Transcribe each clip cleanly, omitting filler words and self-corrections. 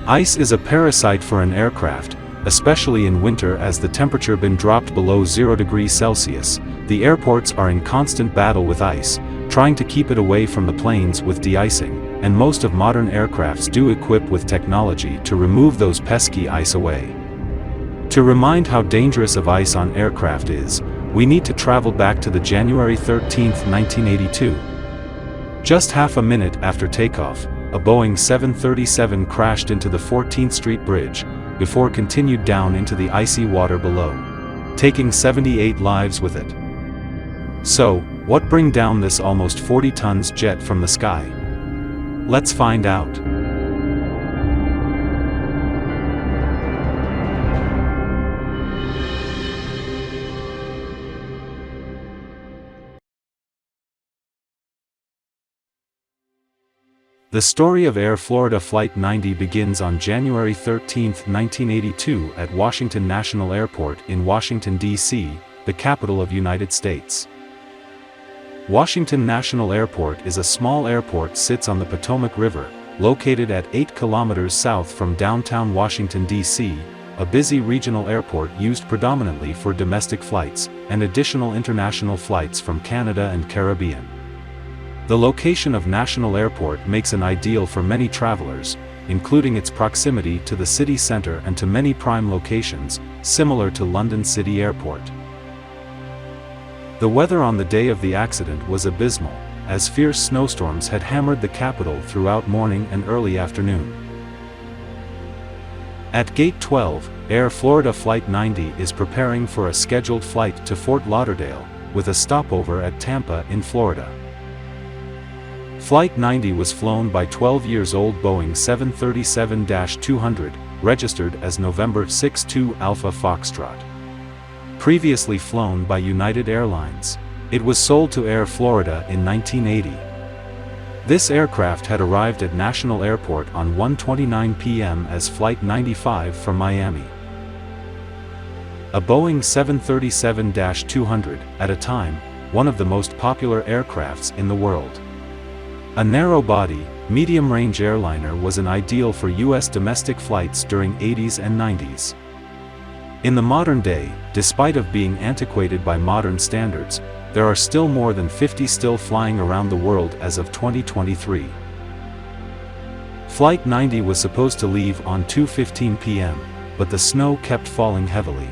Ice is a parasite for an aircraft, especially in winter as the temperature been dropped below 0 degrees Celsius. The airports are in constant battle with ice, trying to keep it away from the planes with de-icing, and most of modern aircrafts do equip with technology to remove those pesky ice away. To remind how dangerous of ice on aircraft is, we need to travel back to the January 13, 1982. Just half a minute after takeoff, a Boeing 737 crashed into the 14th Street Bridge, before continued down into the icy water below, taking 78 lives with it. So, what bring down this almost 40 tons jet from the sky? Let's find out. The story of Air Florida Flight 90 begins on January 13, 1982 at Washington National Airport in Washington, D.C., the capital of United States. Washington National Airport is a small airport sits on the Potomac River, located at 8 kilometers south from downtown Washington, D.C., a busy regional airport used predominantly for domestic flights, and additional international flights from Canada and Caribbean. The location of National Airport makes it ideal for many travelers, including its proximity to the city center and to many prime locations, similar to London City Airport. The weather on the day of the accident was abysmal, as fierce snowstorms had hammered the capital throughout morning and early afternoon. At Gate 12, Air Florida Flight 90 is preparing for a scheduled flight to Fort Lauderdale, with a stopover at Tampa in Florida. Flight 90 was flown by 12-year-old Boeing 737-200, registered as November 62 Alpha Foxtrot. Previously flown by United Airlines, it was sold to Air Florida in 1980. This aircraft had arrived at National Airport on 1:29 p.m. as Flight 95 from Miami. A Boeing 737-200, at a time, one of the most popular aircrafts in the world. A narrow-body, medium-range airliner was an ideal for U.S. domestic flights during 80s and 90s. In the modern day, despite of being antiquated by modern standards, there are still more than 50 still flying around the world as of 2023. Flight 90 was supposed to leave on 2:15 p.m., but the snow kept falling heavily.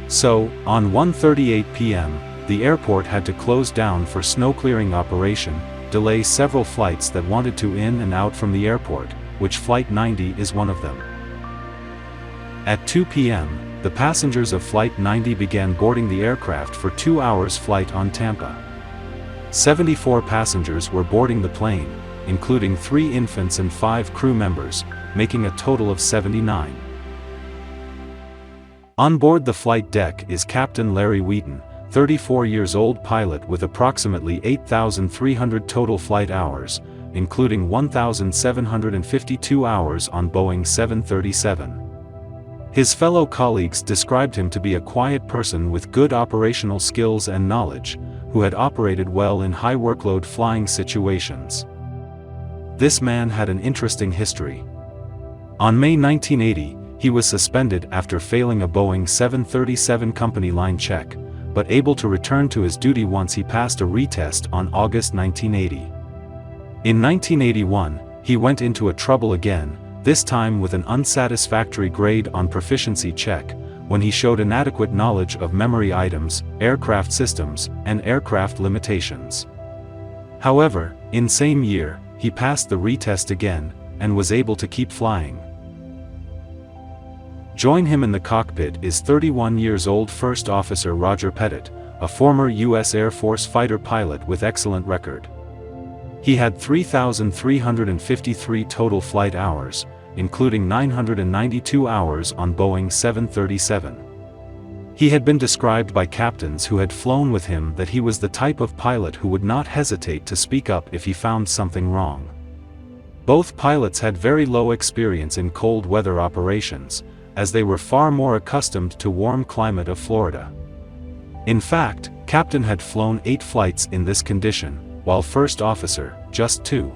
So, on 1:38 p.m., the airport had to close down for snow clearing operation, delay several flights that wanted to in and out from the airport, which Flight 90 is one of them. At 2 p.m., the passengers of Flight 90 began boarding the aircraft for 2 hours flight on Tampa. 74 passengers were boarding the plane, including 3 infants and 5 crew members, making a total of 79. On board the flight deck is Captain Larry Wheaton, 34-year-old pilot with approximately 8,300 total flight hours, including 1,752 hours on Boeing 737. His fellow colleagues described him to be a quiet person with good operational skills and knowledge, who had operated well in high-workload flying situations. This man had an interesting history. On May 1980, he was suspended after failing a Boeing 737 company line check, but able to return to his duty once he passed a retest on August 1980. In 1981, he went into a trouble again, this time with an unsatisfactory grade on proficiency check, when he showed inadequate knowledge of memory items, aircraft systems, and aircraft limitations. However, in same year, he passed the retest again, and was able to keep flying. Join him in the cockpit is 31-year-old First Officer Roger Pettit, a former U.S. Air Force fighter pilot with excellent record. He had 3,353 total flight hours, including 992 hours on Boeing 737. He had been described by captains who had flown with him that he was the type of pilot who would not hesitate to speak up if he found something wrong. Both pilots had very low experience in cold weather operations, as they were far more accustomed to warm climate of Florida. In fact, Captain had flown 8 flights in this condition, while First Officer, just 2.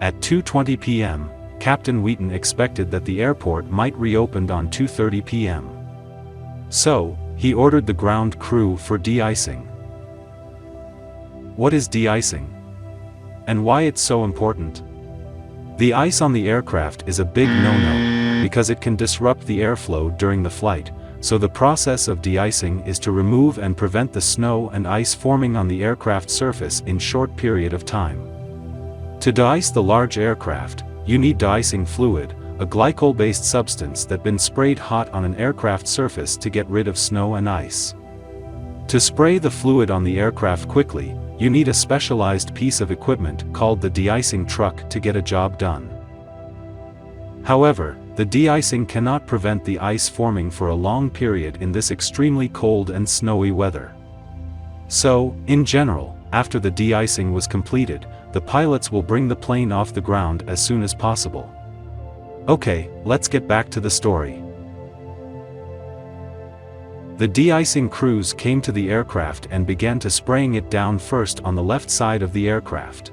At 2:20 p.m., Captain Wheaton expected that the airport might reopen on 2:30 p.m. So, he ordered the ground crew for de-icing. What is de-icing? And why it's so important? The ice on the aircraft is a big no-no, because it can disrupt the airflow during the flight, so the process of de-icing is to remove and prevent the snow and ice forming on the aircraft surface in short period of time. To de-ice the large aircraft, you need de-icing fluid, a glycol-based substance that's been sprayed hot on an aircraft surface to get rid of snow and ice. To spray the fluid on the aircraft quickly, you need a specialized piece of equipment called the de-icing truck to get a job done. However, the de-icing cannot prevent the ice forming for a long period in this extremely cold and snowy weather. So, in general, after the de-icing was completed, the pilots will bring the plane off the ground as soon as possible. Okay, let's get back to the story. The de-icing crews came to the aircraft and began to spraying it down first on the left side of the aircraft.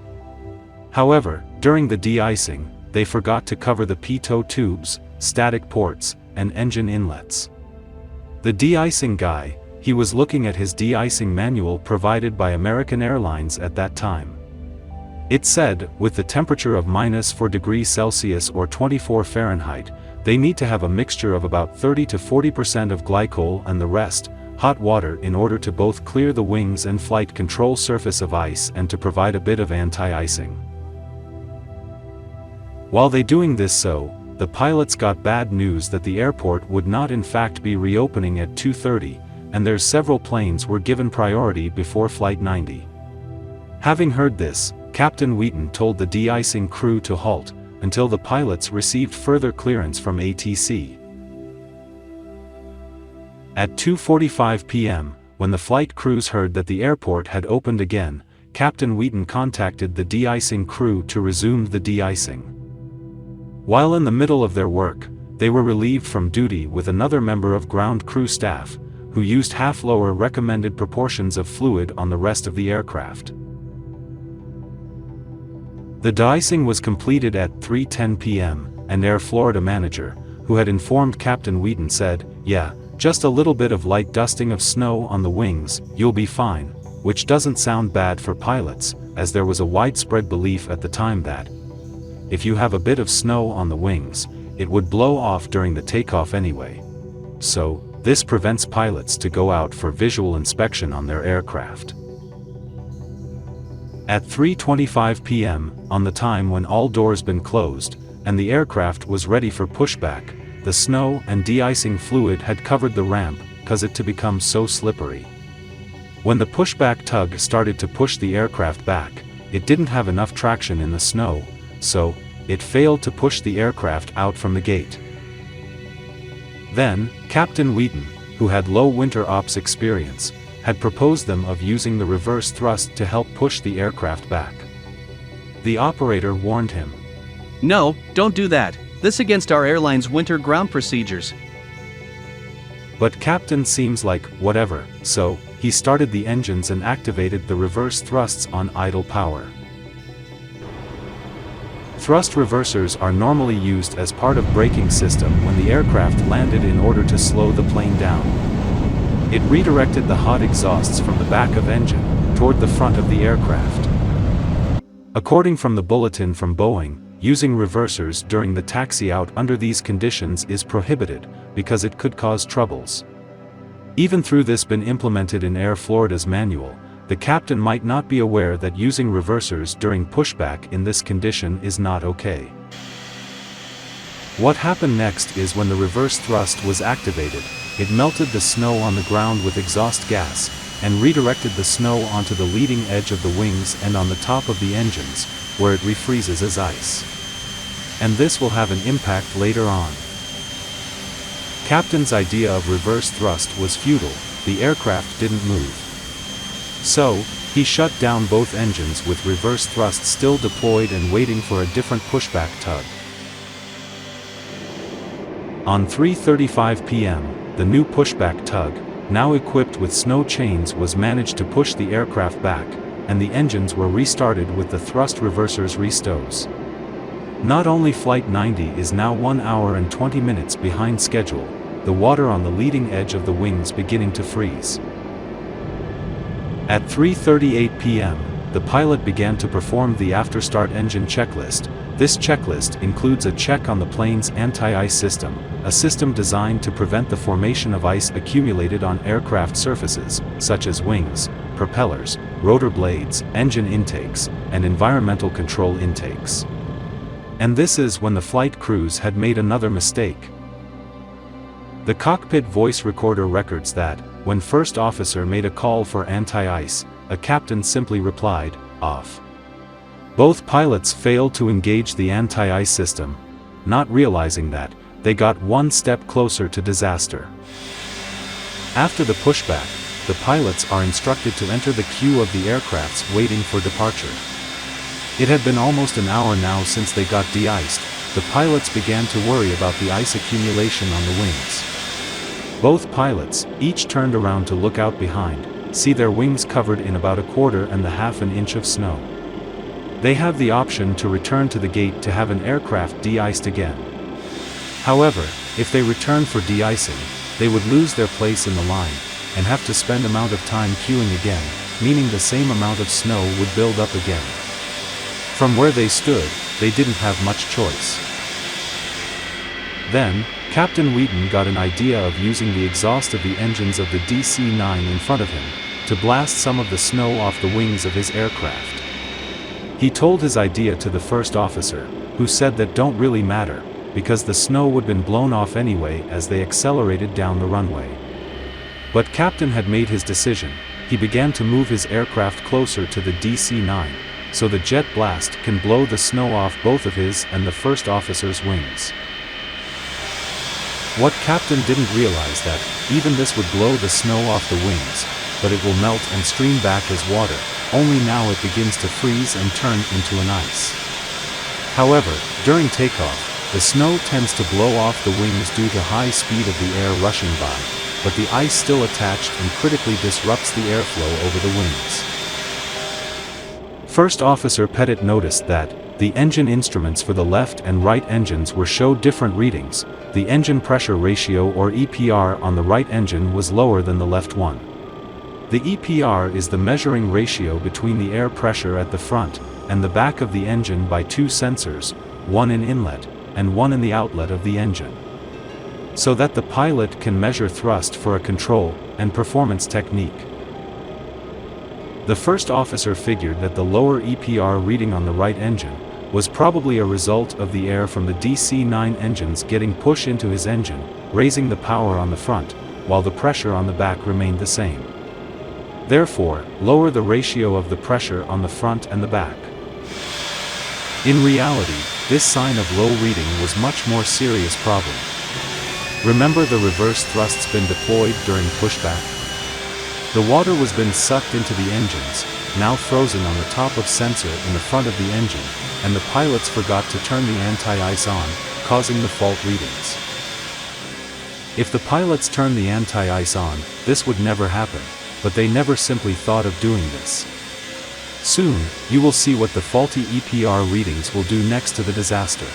However, during the de-icing, they forgot to cover the pitot tubes, static ports, and engine inlets. The de-icing guy, he was looking at his de-icing manual provided by American Airlines at that time. It said, with the temperature of -4 degrees Celsius or 24 Fahrenheit, they need to have a mixture of about 30 to 40% of glycol and the rest, hot water, in order to both clear the wings and flight control surface of ice and to provide a bit of anti-icing. While they doing this, so, the pilots got bad news that the airport would not in fact be reopening at 2:30, and their several planes were given priority before Flight 90. Having heard this, Captain Wheaton told the de-icing crew to halt, until the pilots received further clearance from ATC. At 2:45 p.m., when the flight crews heard that the airport had opened again, Captain Wheaton contacted the de-icing crew to resume the de-icing. While in the middle of their work, they were relieved from duty with another member of ground crew staff, who used half lower recommended proportions of fluid on the rest of the aircraft. The de-icing was completed at 3:10 p.m., and Air Florida manager, who had informed Captain Wheaton, said, "Yeah, just a little bit of light dusting of snow on the wings, you'll be fine," which doesn't sound bad for pilots, as there was a widespread belief at the time that, if you have a bit of snow on the wings, it would blow off during the takeoff anyway. So, this prevents pilots to go out for visual inspection on their aircraft. At 3:25 p.m., on the time when all doors been closed, and the aircraft was ready for pushback, the snow and de-icing fluid had covered the ramp, cause it to become so slippery. When the pushback tug started to push the aircraft back, it didn't have enough traction in the snow, so, it failed to push the aircraft out from the gate. Then, Captain Wheaton, who had low winter ops experience, had proposed them of using the reverse thrust to help push the aircraft back. The operator warned him, "No, don't do that. This against our airline's winter ground procedures." But Captain seems like, whatever, so, he started the engines and activated the reverse thrusts on idle power. Thrust reversers are normally used as part of braking system when the aircraft landed in order to slow the plane down. It redirected the hot exhausts from the back of engine, toward the front of the aircraft. According from the bulletin from Boeing, using reversers during the taxi out under these conditions is prohibited, because it could cause troubles. Even through this been implemented in Air Florida's manual, the captain might not be aware that using reversers during pushback in this condition is not okay. What happened next is when the reverse thrust was activated, it melted the snow on the ground with exhaust gas, and redirected the snow onto the leading edge of the wings and on the top of the engines, where it refreezes as ice. And this will have an impact later on. Captain's idea of reverse thrust was futile, the aircraft didn't move. So, he shut down both engines with reverse thrust still deployed and waiting for a different pushback tug. On 3:35 p.m., the new pushback tug, now equipped with snow chains, was managed to push the aircraft back, and the engines were restarted with the thrust reversers restows. Not only Flight 90 is now 1 hour and 20 minutes behind schedule, the water on the leading edge of the wings beginning to freeze. At 3:38 p.m., the pilot began to perform the after-start engine checklist. This checklist includes a check on the plane's anti-ice system, a system designed to prevent the formation of ice accumulated on aircraft surfaces, such as wings, propellers, rotor blades, engine intakes, and environmental control intakes. And this is when the flight crews had made another mistake. The cockpit voice recorder records that, when first officer made a call for anti-ice, a captain simply replied, "Off." Both pilots failed to engage the anti-ice system, not realizing that they got one step closer to disaster. After the pushback, the pilots are instructed to enter the queue of the aircrafts waiting for departure. It had been almost an hour now since they got de-iced. The pilots began to worry about the ice accumulation on the wings. Both pilots, each turned around to look out behind, see their wings covered in about 1/4 inch of snow. They have the option to return to the gate to have an aircraft de-iced again. However, if they return for de-icing, they would lose their place in the line, and have to spend amount of time queuing again, meaning the same amount of snow would build up again. From where they stood, they didn't have much choice. Then, Captain Wheaton got an idea of using the exhaust of the engines of the DC-9 in front of him, to blast some of the snow off the wings of his aircraft. He told his idea to the first officer, who said that don't really matter, because the snow would been blown off anyway as they accelerated down the runway. But Captain had made his decision. He began to move his aircraft closer to the DC-9, so the jet blast can blow the snow off both of his and the first officer's wings. What Captain didn't realize that, even this would blow the snow off the wings, but it will melt and stream back as water, only now it begins to freeze and turn into an ice. However, during takeoff, the snow tends to blow off the wings due to high speed of the air rushing by, but the ice still attached and critically disrupts the airflow over the wings. First Officer Pettit noticed that the engine instruments for the left and right engines were showed different readings. The engine pressure ratio or EPR on the right engine was lower than the left one. The EPR is the measuring ratio between the air pressure at the front and the back of the engine by two sensors, one in inlet and one in the outlet of the engine, so that the pilot can measure thrust for a control and performance technique. The first officer figured that the lower EPR reading on the right engine was probably a result of the air from the DC-9 engines getting pushed into his engine, raising the power on the front, while the pressure on the back remained the same. Therefore, lower the ratio of the pressure on the front and the back. In reality, this sign of low reading was much more serious problem. Remember the reverse thrusts been deployed during pushback? The water was been sucked into the engines, now frozen on the top of sensor in the front of the engine, and the pilots forgot to turn the anti-ice on, causing the fault readings. If the pilots turned the anti-ice on, this would never happen, but they never simply thought of doing this. Soon, you will see what the faulty EPR readings will do next to the disaster.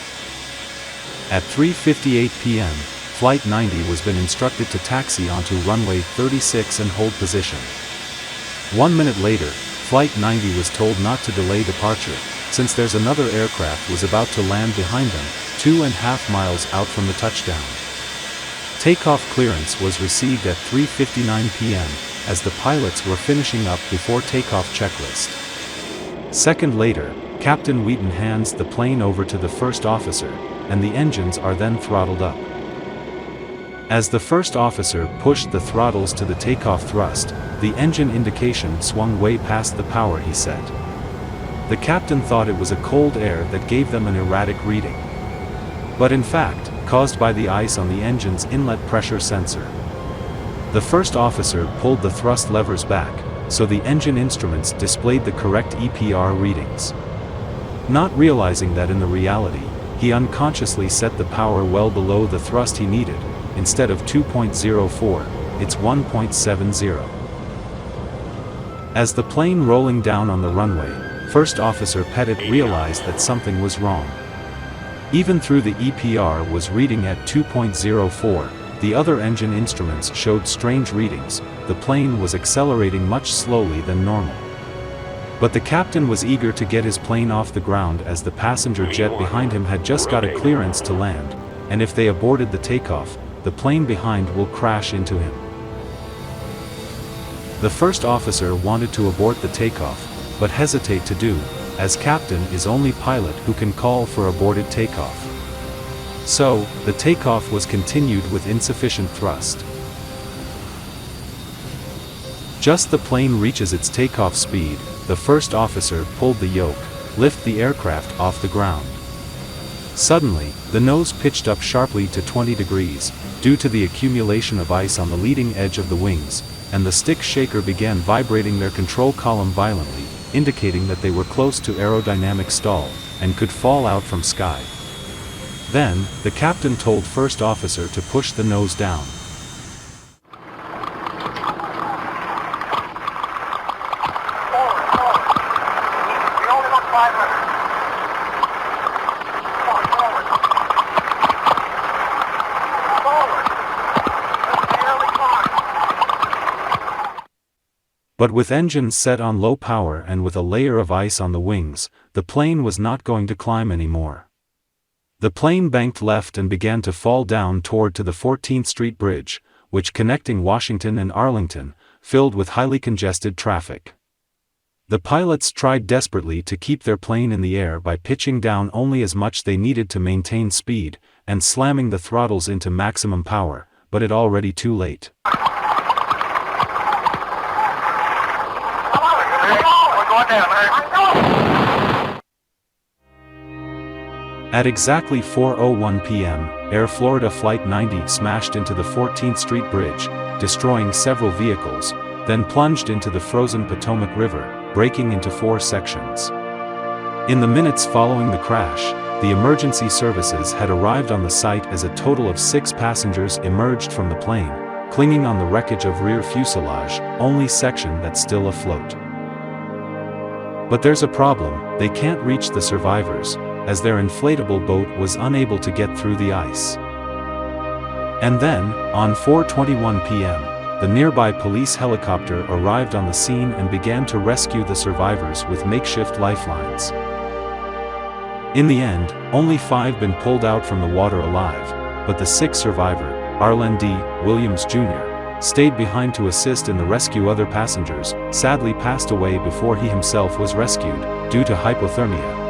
At 3:58 p.m., Flight 90 was been instructed to taxi onto runway 36 and hold position. 1 minute later, Flight 90 was told not to delay departure, since there's another aircraft was about to land behind them, 2.5 miles out from the touchdown. Takeoff clearance was received at 3:59 p.m., as the pilots were finishing up before takeoff checklist. Second later, Captain Wheaton hands the plane over to the first officer, and the engines are then throttled up. As the first officer pushed the throttles to the takeoff thrust, the engine indication swung way past the power he set. The captain thought it was a cold air that gave them an erratic reading, but in fact, caused by the ice on the engine's inlet pressure sensor. The first officer pulled the thrust levers back, so the engine instruments displayed the correct EPR readings. Not realizing that in the reality, he unconsciously set the power well below the thrust he needed. Instead of 2.04, it's 1.70. As the plane rolling down on the runway, First Officer Pettit realized that something was wrong. Even through the EPR was reading at 2.04, the other engine instruments showed strange readings. The plane was accelerating much slowly than normal. But the captain was eager to get his plane off the ground as the passenger jet behind him had just got a clearance to land, and if they aborted the takeoff, the plane behind will crash into him. The first officer wanted to abort the takeoff, but hesitate to do, as captain is only pilot who can call for aborted takeoff. So, the takeoff was continued with insufficient thrust. Just the plane reaches its takeoff speed, the first officer pulled the yoke, lift the aircraft off the ground. Suddenly, the nose pitched up sharply to 20 degrees, due to the accumulation of ice on the leading edge of the wings, and the stick shaker began vibrating their control column violently, indicating that they were close to aerodynamic stall, and could fall out from sky. Then, the captain told first officer to push the nose down. But with engines set on low power and with a layer of ice on the wings, the plane was not going to climb anymore. The plane banked left and began to fall down toward to the 14th Street Bridge, which connecting Washington and Arlington, filled with highly congested traffic. The pilots tried desperately to keep their plane in the air by pitching down only as much they needed to maintain speed, and slamming the throttles into maximum power, but it already too late. At exactly 4:01 p.m., Air Florida Flight 90 smashed into the 14th Street Bridge, destroying several vehicles, then plunged into the frozen Potomac River, breaking into 4 sections. In the minutes following the crash, the emergency services had arrived on the site as a total of 6 passengers emerged from the plane, clinging on the wreckage of rear fuselage, only section that's still afloat. But there's a problem, they can't reach the survivors, as their inflatable boat was unable to get through the ice. And then, on 4:21 p.m., the nearby police helicopter arrived on the scene and began to rescue the survivors with makeshift lifelines. In the end, only 5 been pulled out from the water alive, but the 6th survivor, Arlen D. Williams Jr., stayed behind to assist in the rescue. Other passengers, sadly passed away before he himself was rescued, due to hypothermia.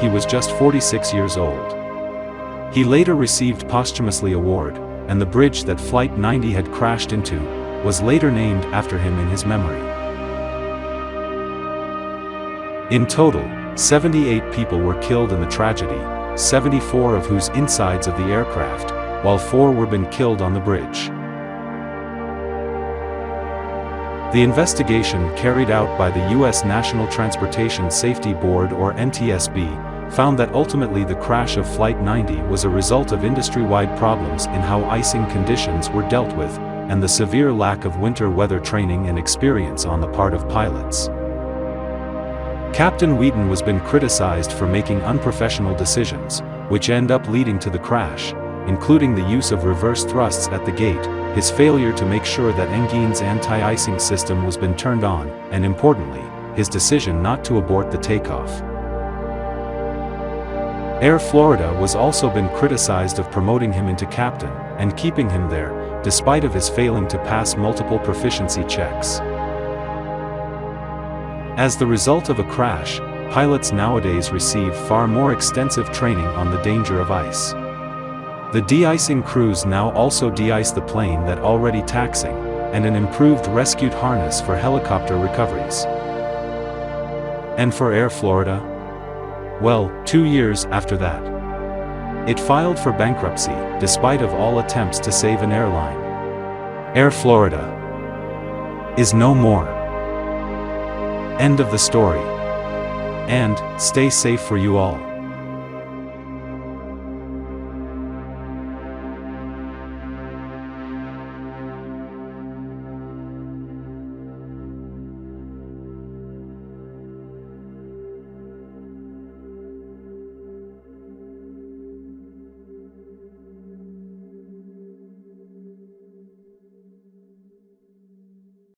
He was just 46 years old. He later received posthumously award, and the bridge that Flight 90 had crashed into, was later named after him in his memory. In total, 78 people were killed in the tragedy, 74 of whose insides of the aircraft, while 4 were been killed on the bridge. The investigation carried out by the U.S. National Transportation Safety Board or NTSB, found that ultimately the crash of Flight 90 was a result of industry-wide problems in how icing conditions were dealt with, and the severe lack of winter weather training and experience on the part of pilots. Captain Wheaton was been criticized for making unprofessional decisions, which end up leading to the crash, including the use of reverse thrusts at the gate, his failure to make sure that Engine's anti-icing system was been turned on, and importantly, his decision not to abort the takeoff. Air Florida was also been criticized of promoting him into captain, and keeping him there, despite of his failing to pass multiple proficiency checks. As the result of a crash, pilots nowadays receive far more extensive training on the danger of ice. The de-icing crews now also de-ice the plane that already taxiing, and an improved rescued harness for helicopter recoveries. And for Air Florida? Well, 2 years after that, it filed for bankruptcy, despite of all attempts to save an airline. Air Florida is no more. End of the story. And, stay safe for you all.